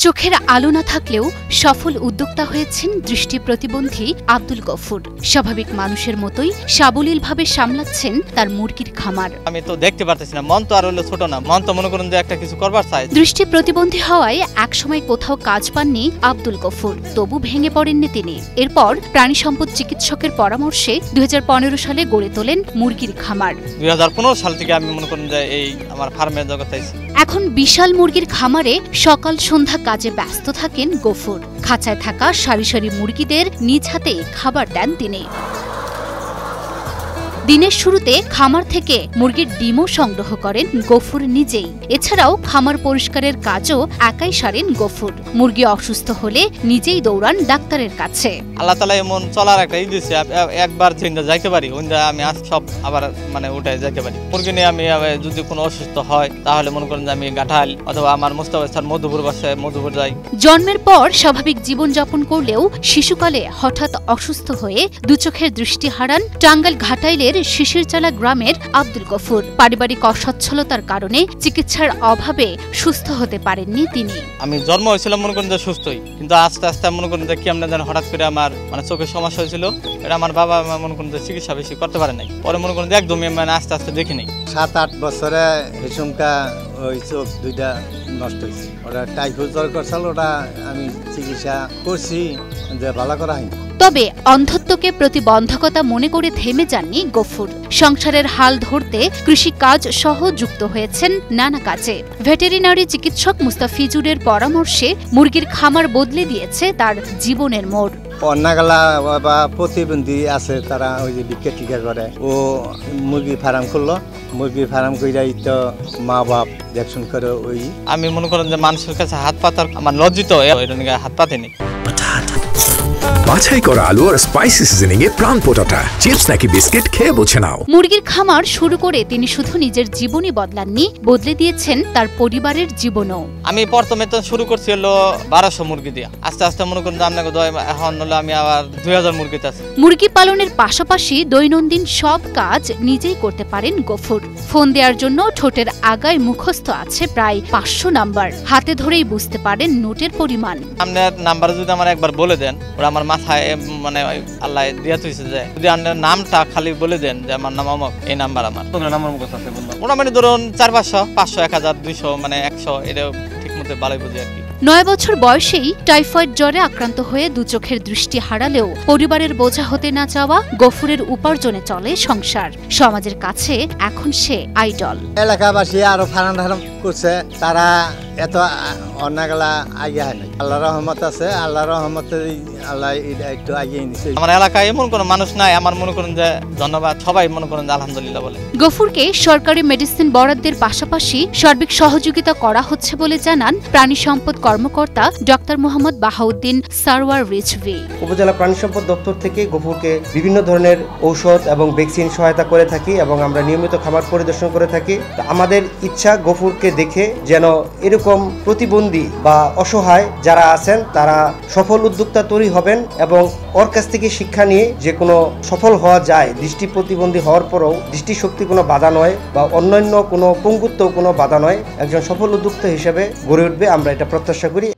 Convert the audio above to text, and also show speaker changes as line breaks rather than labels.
চোখের আলো না থাকলেও সফল উদ্যোক্তা হয়েছেন দৃষ্টি প্রতিবন্ধী আব্দুল গফুর। স্বাভাবিক মানুষের মতোই সাবলীলভাবে সামলাচ্ছেন তার মুরগির খামার।
আমি তো দেখতে পারতেছি না, মন তো আর হলো ছোট না, মন তো মনে করুন যে একটা কিছু করবার চাই।
দৃষ্টি প্রতিবন্ধী হওয়ায় একসময় কোথাও কাজ পাননি আব্দুল গফুর, তবু ভেঙে পড়েননি তিনি। এরপর প্রাণী সম্পদ চিকিৎসকের পরামর্শে 2015 সালে গড়ে তোলেন মুরগির খামার।
2015 সাল থেকে আমি মনে করুন যে এই আমার ফার্মের জগতে আছি।
এখন বিশাল মুরগির খামারে সকাল সন্ধ্যা কাজে ব্যস্ত থাকেন গফুর। খাঁচায় থাকা সারি সারি মুরগিদের নিজ হাতে খাবার দেন তিনি। দিনের শুরুতে খামার থেকে মুরগির ডিমও সংগ্রহ করেন গফুর নিজেই। এছাড়াও খামার পরিষ্কারের কাজও একাই সারেন গফুর। মুরগি অসুস্থ হলে নিজেই দৌড়ান ডাক্তারের কাছে।
আল্লাহ তাআলা এমন চলার একটা দিয়েছে, একবার যেটা যাইতে পারি ওইটা আমি আজ সব আবার উঠে যাইতে পারি। মুরগি নিয়ে আমি যদি কোনো অসুস্থ হয় তাহলে মনে করেন যে আমি গাঠাল অথবা আমার মোস্তাফা স্যার মধুপুর বাসায় মধুপুর যাই।
জন্মের পর স্বাভাবিক জীবনযাপন করলেও শিশুকালে হঠাৎ অসুস্থ হয়ে দুচোখের দৃষ্টি হারান টাঙ্গাইল ঘাটাইলের শিশিরচালা গ্রামের আব্দুল গফুর। পারিবারিক অসচ্ছলতার কারণে চিকিৎসার অভাবে সুস্থ হতে পারেননি তিনি।
আমি জন্ম হয়েছিলাম মনে করেন যে সুস্থই, কিন্তু আস্তে আস্তে মনে করেন যে কি আমরা যেন হঠাৎ করে আমার চোখের সমস্যা হয়েছিল। এটা আমার বাবা মনে করেন যে চিকিৎসা বেশি করতে পারে নাই, পরে মনে করেন যে একদমই আস্তে আস্তে দেখি নেই।
7-8 বছরে হেসুমকা ওই চোখ দুইটা নষ্ট হয়েছে। ওরা টাইফয়েড জ্বর করছিল, ওটা আমি চিকিৎসা করছি যে ভালো করা হয়নি।
তবে অন্ধত্বকে প্রতিবন্ধকতা মনে করে থেমে যাননি গফুর। সংসারের হাল ধরতে কৃষিকাজ সহ যুক্ত হয়েছেন নানা কাজে। ভেটেরিনারি চিকিৎসক মুস্তাফিজুরের পরামর্শে মুরগির খামার বদলে দিয়েছে তার জীবনের মোড়।
অন্যগালা বা প্রতিবন্ধী আছে, তারা ওই যে ভিক্ষা টিকা করে, ও মুরগি ফার্ম করলো। মুরগি ফার্ম কইরাই তো মা বাপ দেখশন করে। ওই
আমি মনে করেন যে মানুষের কাছে হাত পাতার আমার লজ্জিত হাত পাতিনি।
বাছাই করা আলু আর স্পাইসি সিজনিং এ প্রাণ পোটাটা চিপস নাকি বিস্কিট খেয়ে বুঝে নাও।
মুরগির খামার শুরু করে তিনি শুধু নিজের জীবনই বদলাননি, বদলে দিয়েছেন তার পরিবারের জীবনও।
আমি প্রথমে তো শুরু করছি হলো 1200 মুরগি দিয়ে, আস্তে আস্তে মনে করেন যে আপনাকে এখন হলো আমি আবার 2000 মুরগিতে আছি।
মুরগি পালনের পাশাপাশি দৈনন্দিন সব কাজ নিজেই করতে পারেন গফুর। ফোন দেওয়ার জন্য ঠোঁটের আগায় মুখস্থ আছে প্রায় 500 নাম্বার। হাতে ধরেই বুঝতে পারেন নোটের পরিমাণ।
আপনার নাম্বার যদি আমার একবার বলে দেন, ওরা আমার মাথায় আল্লাহ দিয়া তুইছে যে যদি আপনার নামটা খালি বলে দেন যে আমার নাম অমক, এই নাম্বার আমার নাম্বার মুখস্থ আছে বললাম। মোটামুটি ধরুন 400, 500, 1000, 200 100 এটা ঠিক মতো ভালোই বুঝি আর কি।
9 বছর বয়সেই টাইফয়েড জ্বরে আক্রান্ত হয়ে দুচোখের দৃষ্টি হারালেও পরিবারের বোঝা হতে না চাওয়া গফুরের উপার্জনে চলে সংসার। সমাজের কাছে এখন সে আইডল।
এলাকাবাসী আরো ফার্ম করছে, তারা এত অন্যগালা আগে হয় না। আল্লাহ রহমত আছে, আল্লাহ রহমতে আল্লাহ একটু আগিয়ে নিছে।
আমার এলাকায় এমন কোনো মানুষ নাই আমার মনে করেন যে ধন্যবাদ, সবাই মনে করেন যে আলহামদুলিল্লাহ বলে।
গফুরকে সরকারি মেডিসিন বরাদ্দের পাশাপাশি সার্বিক সহযোগিতা করা হচ্ছে বলে জানান প্রাণী সম্পদ কর্মকর্তা ডক্টর মোহাম্মদ বাহাউদ্দিন সারওয়ার রিজভী।
উপজেলা প্রাণী সম্পদ দপ্তর থেকে গফুরকে বিভিন্ন ধরনের ঔষধ এবং ভ্যাকসিন সহায়তা করে থাকি এবং আমরা নিয়মিত খামার পরিদর্শন করে থাকি। আমাদের ইচ্ছা গফুরকে দেখে যেন এরকম প্রতিবন্ধী বা অসহায় যারা আছেন তারা সফল উদ্যোক্তা তৈরি হবেন এবং ওর কাছ থেকে শিক্ষা নিয়ে যে কোনো সফল হওয়া যায়। দৃষ্টি প্রতিবন্ধী হওয়ার পরেও দৃষ্টিশক্তি কোনো বাধা নয় বা অন্যান্য কোনো পঙ্গুত্ব কোনো বাধা নয়। একজন সফল উদ্যোক্তা হিসেবে গড়ে উঠবে, আমরা এটা প্রত্যাশা করি।